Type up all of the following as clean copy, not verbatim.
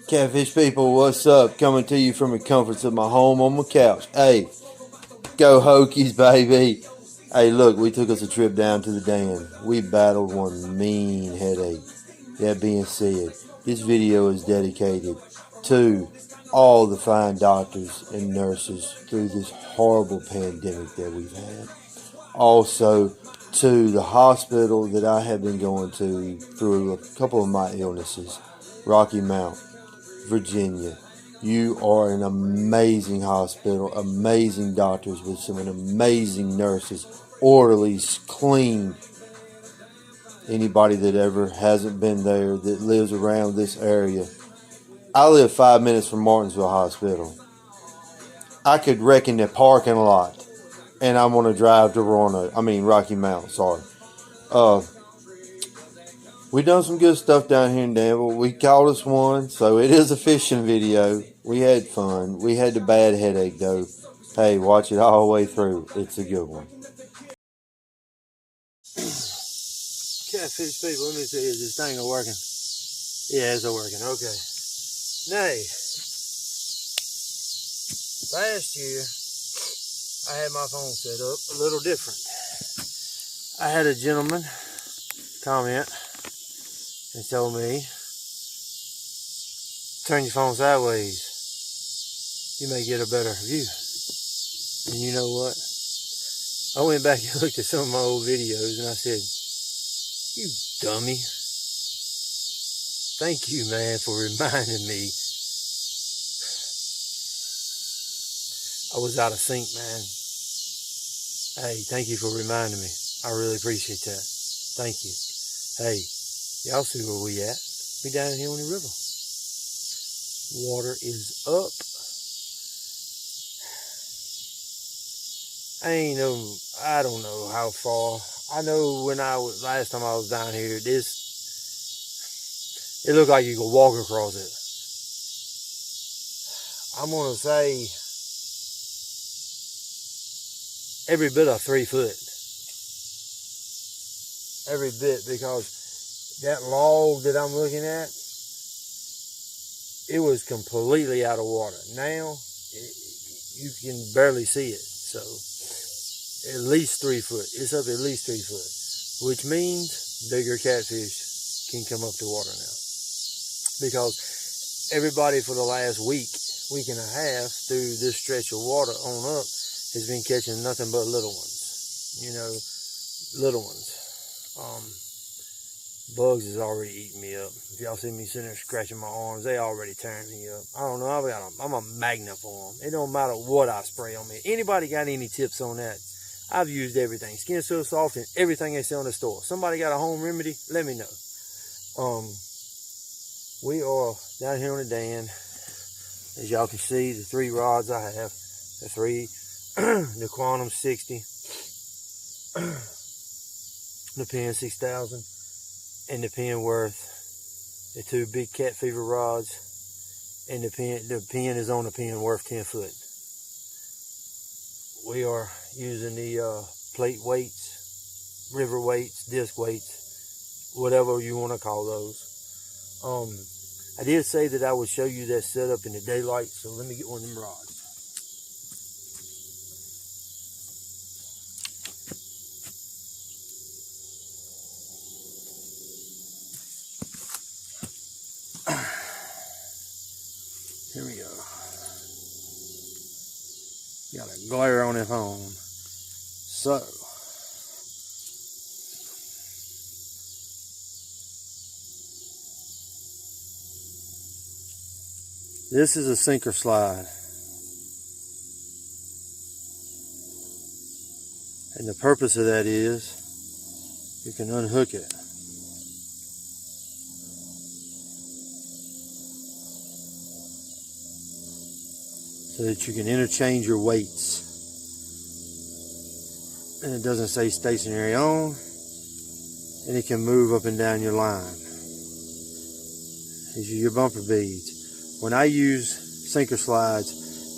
Catfish people, what's up? Coming to you from the comforts of my home on my couch. Hey, go Hokies, baby. Hey, look, we took us a trip down to the Dan. We battled one mean headache. That being said, this video is dedicated to all the fine doctors and nurses through this horrible pandemic that we've had. Also, to the hospital that I have been going to through a couple of my illnesses, Rocky Mount, Virginia. You are an amazing hospital, amazing doctors with some amazing nurses, orderlies, clean. Anybody that ever hasn't been there that lives around this area. I live 5 minutes from Martinsville Hospital. I could wreck in the parking lot and I'm going to drive to Rocky Mount, sorry. We done some good stuff down here in Danville. We caught us one, so it is a fishing video. We had fun. We had the bad headache, though. Hey, watch it all the way through. It's a good one. Catfish people, let me see, is this thing working? Yeah, it's working. Okay. Nay, last year, I had my phone set up a little different. I had a gentleman comment and told me, turn your phone sideways, you may get a better view. And you know what? I went back and looked at some of my old videos and I said, you dummy. Thank you, man, for reminding me. I was out of sync, man. Hey, thank you for reminding me. I really appreciate that. Thank you. Hey, y'all see where we at. We down here on the river. Water is up. I don't know how far. I know when last time I was down here, it looked like you could walk across it. I'm going to say every bit of 3 foot. Every bit, because that log that I'm looking at, it was completely out of water. Now, you can barely see it. So, at least 3 foot. It's up at least 3 foot, which means bigger catfish can come up to water now. Because everybody for the last week and a half through this stretch of water on up has been catching nothing but little ones. You know, little ones. Bugs is already eating me up. If y'all see me sitting there scratching my arms, they already tearing me up. I don't know, I'm a magnet for them. It don't matter what I spray on me. Anybody got any tips on that? I've used everything. Skin So Soft and everything they sell in the store. Somebody got a home remedy? Let me know. We are down here on the Dan. As y'all can see, the 3 rods I have. The Quantum 60. The Pen 6000. And the Penworth. The 2 big cat fever rods. And the pen is on the Penworth 10 foot. We are using the plate weights, river weights, disc weights, whatever you want to call those. I did say that I would show you that setup in the daylight, so let me get one of them rods. Here we go. Got a glare on it home. So, this is a sinker slide. And the purpose of that is you can unhook it. So that you can interchange your weights. And it doesn't say stationary on. And it can move up and down your line. These are your bumper beads. When I use sinker slides,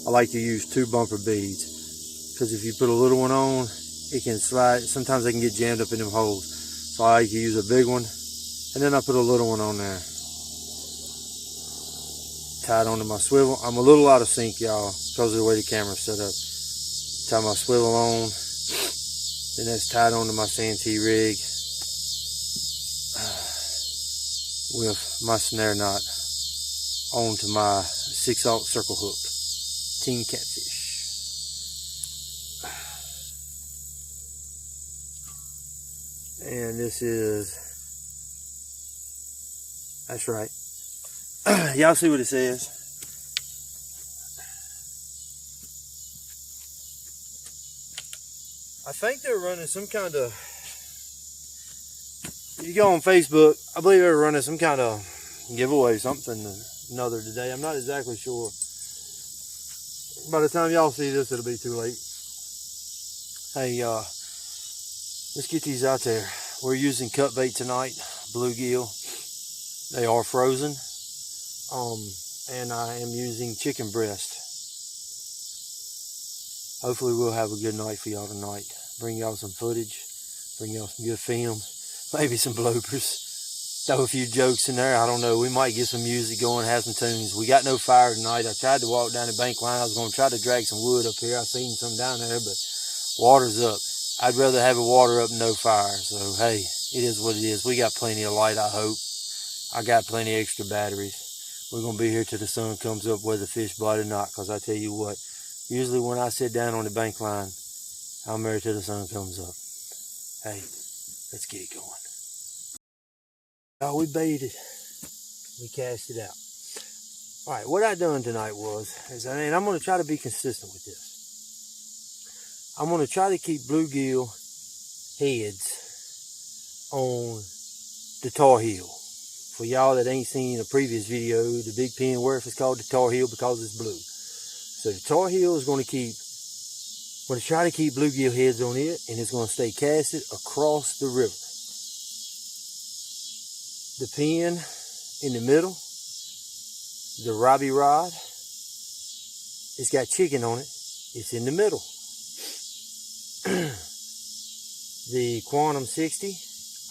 I like to use 2 bumper beads. Because if you put a little one on, it can slide. Sometimes they can get jammed up in them holes. So I like to use a big one. And then I put a little one on there. tied onto my swivel. I'm a little out of sync, y'all, because of the way the camera's set up. Tie my swivel on, then that's tied onto my Santee rig with my snare knot onto my 6/0 circle hook, Team Catfish. And this is, that's right. Y'all see what it says? I think they're running some kind of, you go on Facebook, I believe they're running some kind of giveaway, something or another today. I'm not exactly sure. By the time y'all see this, it'll be too late. Hey, let's get these out there. We're using cut bait tonight, bluegill. They are frozen. And I am using chicken breast. Hopefully we'll have a good night for y'all tonight. Bring y'all some footage, bring y'all some good film, maybe some bloopers, throw a few jokes in there. I don't know, we might get some music going, have some tunes. We got no fire tonight. I tried to walk down the bank line. I was going to try to drag some wood up here. I seen some down there, but water's up. I'd rather have the water up than no fire. So hey, it is what it is. We got plenty of light, I hope. I got plenty of extra batteries. We're going to be here till the sun comes up, whether fish bite or not, because I tell you what, usually when I sit down on the bank line, I'm there till the sun comes up. Hey, let's get it going. Oh, we baited. We cast it out. All right, what I done tonight and I'm going to try to be consistent with this. I'm going to try to keep bluegill heads on the Tar Heel. For y'all that ain't seen a previous video, the big pin where it's called the Tar Heel because it's blue. So the Tar Heel is going to try to keep bluegill heads on it, and it's going to stay casted across the river. The pin in the middle, the Robbie rod, it's got chicken on it. It's in the middle. The Quantum 60,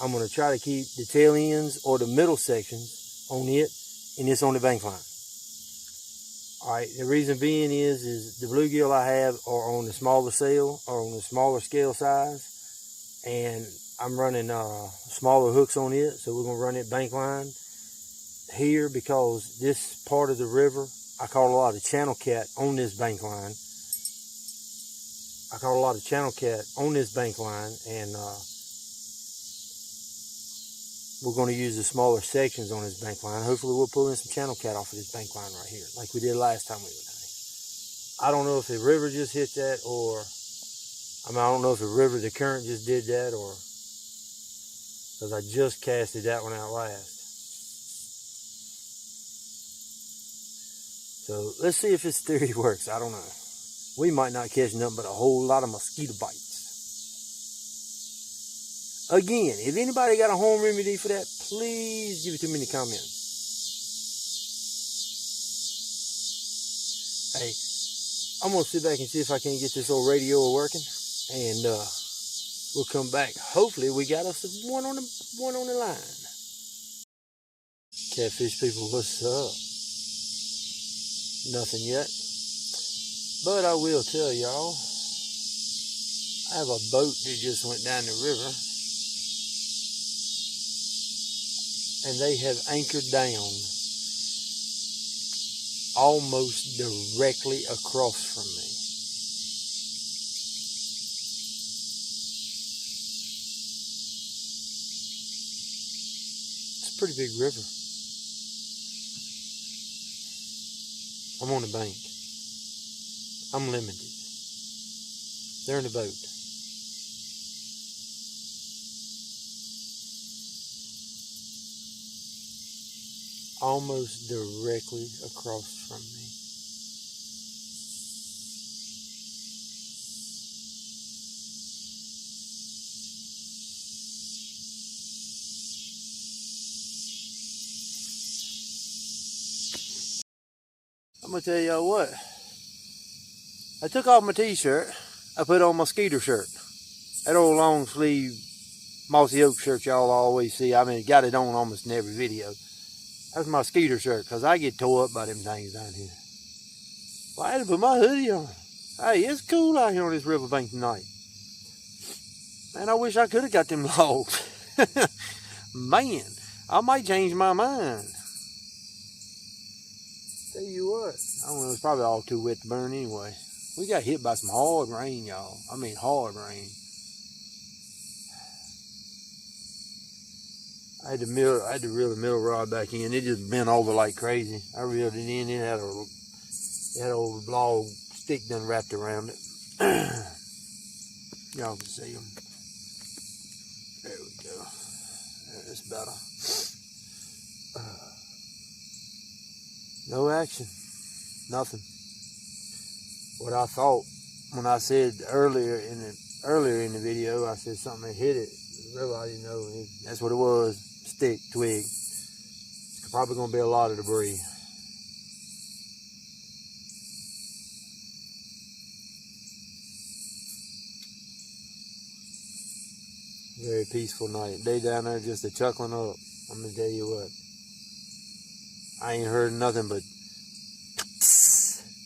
I'm going to try to keep the tail ends or the middle sections on it, and it's on the bank line. Alright, the reason being is the bluegill I have are on the smaller scale, or on the smaller scale size, and I'm running smaller hooks on it, so we're going to run it bank line here, because this part of the river, I caught a lot of channel cat on this bank line. And we're going to use the smaller sections on this bank line. Hopefully we'll pull in some channel cat off of this bank line right here, like we did last time we were down here. I don't know if the river just hit that, or I don't know if the current just did that, or because I just casted that one out last. So let's see if this theory works. I don't know. We might not catch nothing but a whole lot of mosquito bites. Again, if anybody got a home remedy for that, please give it to me in the comments. Hey, I'm going to sit back and see if I can't get this old radio working. And we'll come back. Hopefully we got us one on the line. Catfish people, what's up? Nothing yet. But I will tell y'all, I have a boat that just went down the river. And they have anchored down almost directly across from me. It's a pretty big river. I'm on the bank. I'm limited. They're in the boat. Almost directly across from me. I'm gonna tell y'all what. I took off my t-shirt. I put on my Skeeter shirt. That old long sleeve mossy oak shirt y'all always see. I mean, got it on almost in every video. That's my skeeter shirt, because I get tore up by them things down here. Well, I had to put my hoodie on. Hey, it's cool out here on this riverbank tonight. Man, I wish I could have got them logs. Man, I might change my mind. Tell you what, I don't know, it's probably all too wet to burn anyway. We got hit by some hard rain, y'all. I mean, hard rain. I had to reel the middle rod back in. It just bent over like crazy. I reeled it in. It had a old log stick done wrapped around it. Y'all can see them. There we go. There's better. No action. Nothing. What I thought when I said earlier in the video, I said something that hit it. Really, I didn't know. That's what it was. Stick, twig. It's probably going to be a lot of debris. Very peaceful night. They down there just a chuckling up. I'm going to tell you what. I ain't heard nothing but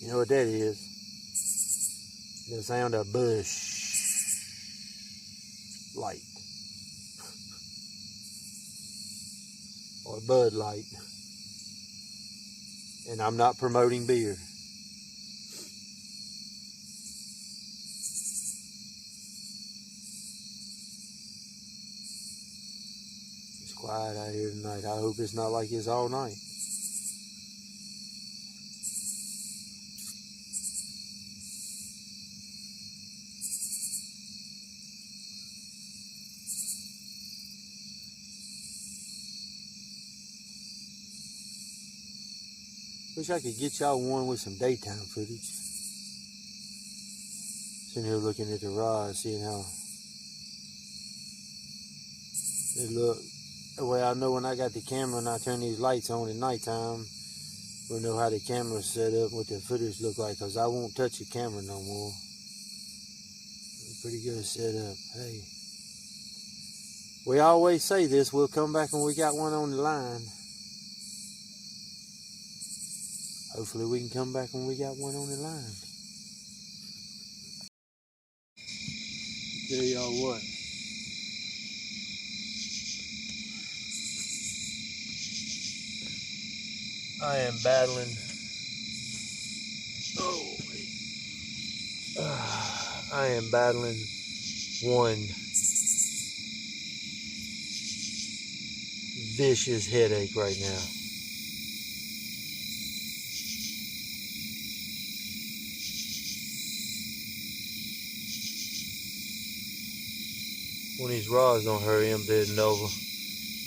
you know what that is? The sound of bush light. Or Bud Light. And I'm not promoting beer. It's quiet out here tonight. I hope it's not like this all night. Wish I could get y'all one with some daytime footage. Sitting here looking at the rod, seeing how they look. The way I know when I got the camera and I turn these lights on at nighttime, we'll know how the camera's set up, what the footage look like, because I won't touch the camera no more. Pretty good setup. Hey. We always say this, we'll come back when we got one on the line. Hopefully we can come back when we got one on the line. Tell y'all what. I am battling. I am battling one vicious headache right now. When these rods don't hurry, I'm bidding over.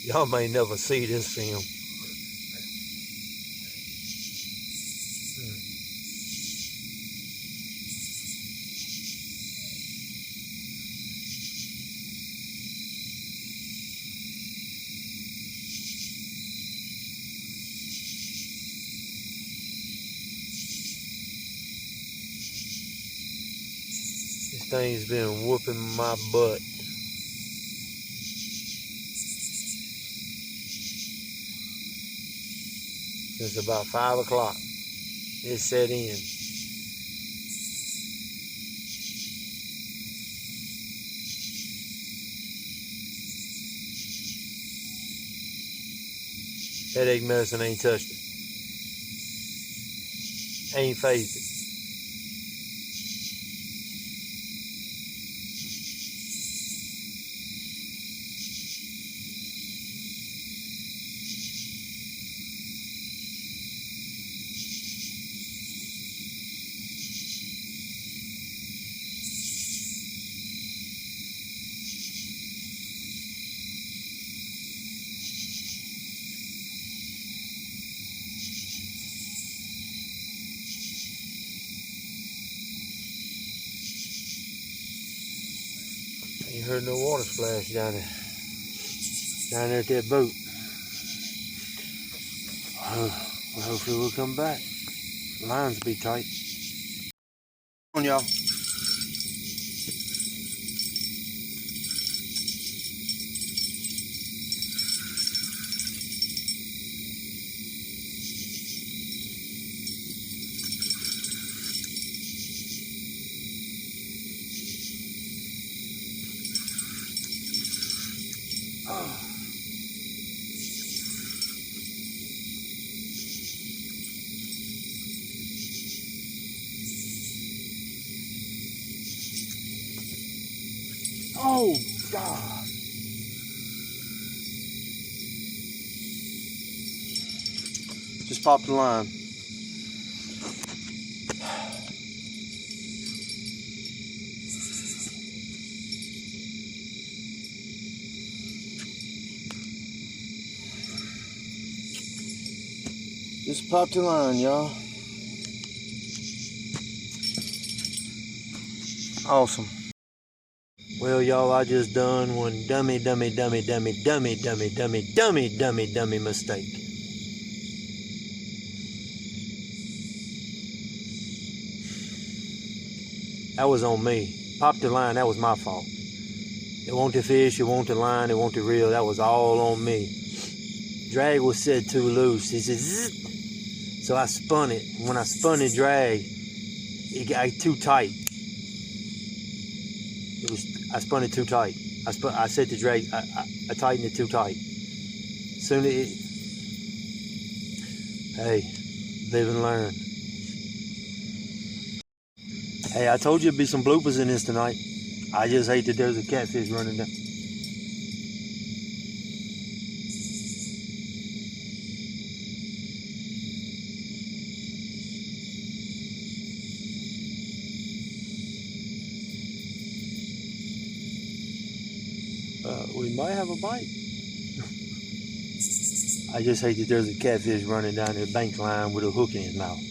Y'all may never see this film. This thing's been whooping my butt. Since about 5 o'clock. It set in. Headache medicine ain't touched it. Ain't phased it. Ain't heard no water splash down there. Down there at that boat. Well, hopefully we'll come back. Lines be tight. Come on, y'all. Oh, God. Just popped the line. Just popped the line, y'all. Awesome. Well, y'all, I just done one dummy mistake. That was on me. Popped the line, that was my fault. It wasn't the fish, it wasn't the line, it wasn't the reel, that was all on me. Drag was set too loose. He said, zzz. So I spun it. When I spun the drag, it got too tight. I spun it too tight. I set the drag, I tightened it too tight. Soon hey, live and learn. Hey, I told you there'd be some bloopers in this tonight. I just hate that there's a catfish running down. We might have a bite. I just hate that there's a catfish running down the bank line with a hook in his mouth.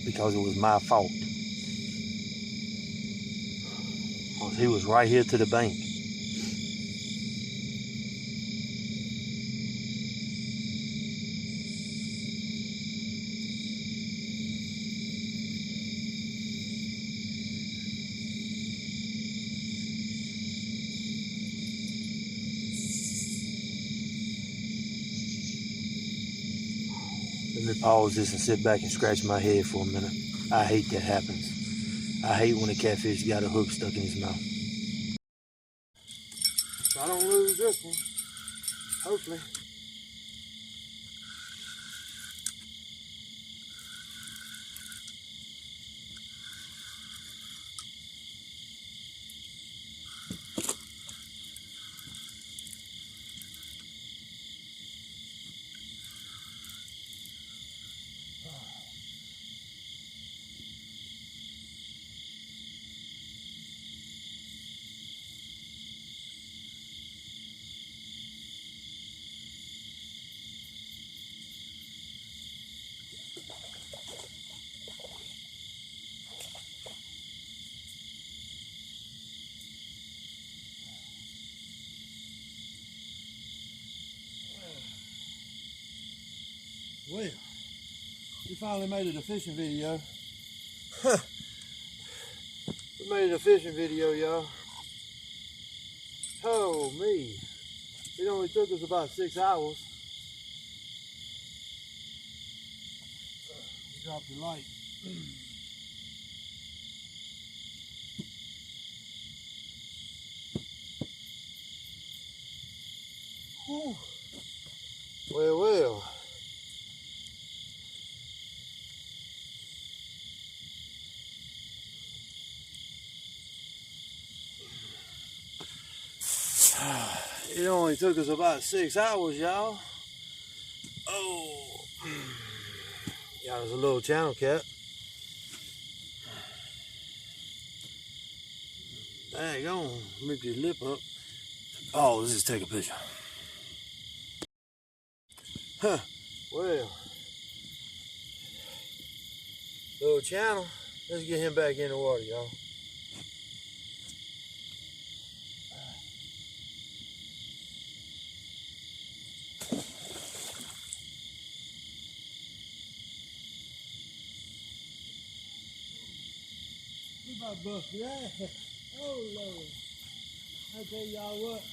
Because it was my fault. He was right here to the bank. Let me pause this and sit back and scratch my head for a minute. I hate that happens. I hate when a catfish got a hook stuck in his mouth. So I don't lose this one, hopefully. Well, we finally made it a fishing video. We made it a fishing video, y'all. Oh, me. It only took us about 6 hours. Drop the light. Whew. Well. It only took us about 6 hours, y'all. Oh. Yeah, there's a little channel cat. Dang on, rip your lip up. Oh, let's just take a picture. Huh, well. Little channel. Let's get him back in the water, y'all. We about busted ass. Oh, Lord. I tell y'all what.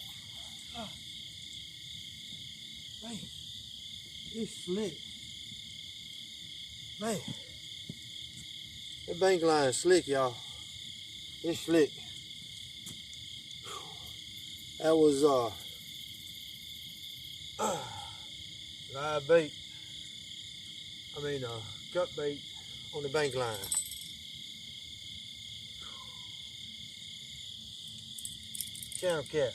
Man, it's slick. Man, that bank line is slick, y'all. It's slick. That was live bait. Cut bait on the bank line. channel, cat.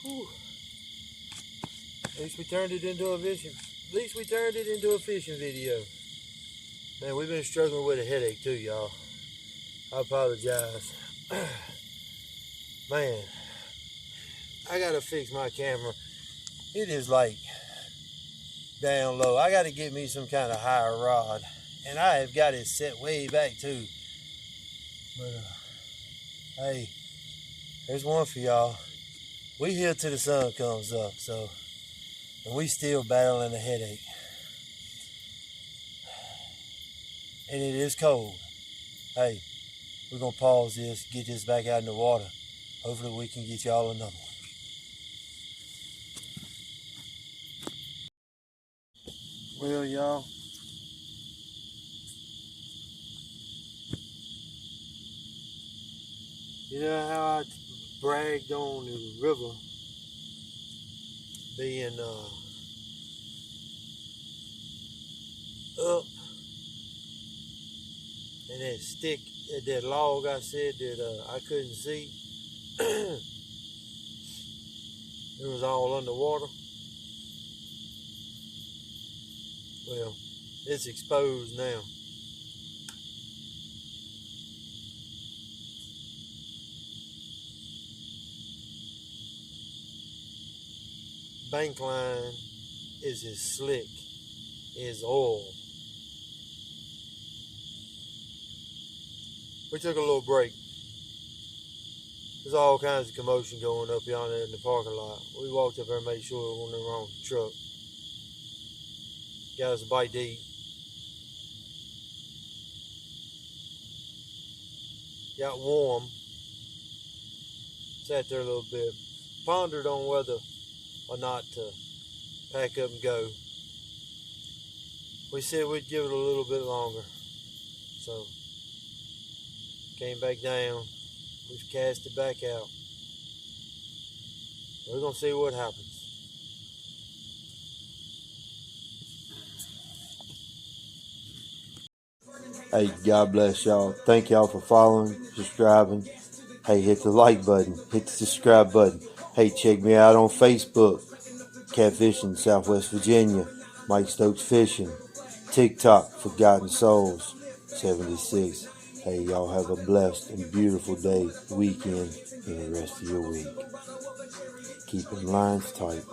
Whew. At least we turned it into a fishing. At least we turned it into a fishing video. Man, we've been struggling with a headache too, y'all. I apologize. Man, I gotta fix my camera. It is like down low. I gotta get me some kind of higher rod, and I have got it set way back too. But hey, there's one for y'all. We here till the sun comes up, so, and we still battling a headache. And it is cold. Hey, we're gonna pause this, get this back out in the water. Hopefully we can get y'all another one. Well, y'all, you know how I bragged on the river being up, and that stick, that log I said that I couldn't see, it was all underwater. Well, it's exposed now. Bank line is as slick as oil. We took a little break. There's all kinds of commotion going up yonder in the parking lot. We walked up there and made sure it wasn't the wrong truck. Got us a bite to eat. Got warm. Sat there a little bit. Pondered on whether or not to pack up and go. We said we'd give it a little bit longer. So, came back down. We've cast it back out. We're going to see what happens. Hey, God bless y'all. Thank y'all for following, subscribing. Hey, hit the like button. Hit the subscribe button. Hey, check me out on Facebook. Catfishing, Southwest Virginia. Mike Stokes Fishing. TikTok, Forgotten Souls 76. Hey, y'all have a blessed and beautiful day, weekend, and the rest of your week. Keep them lines tight.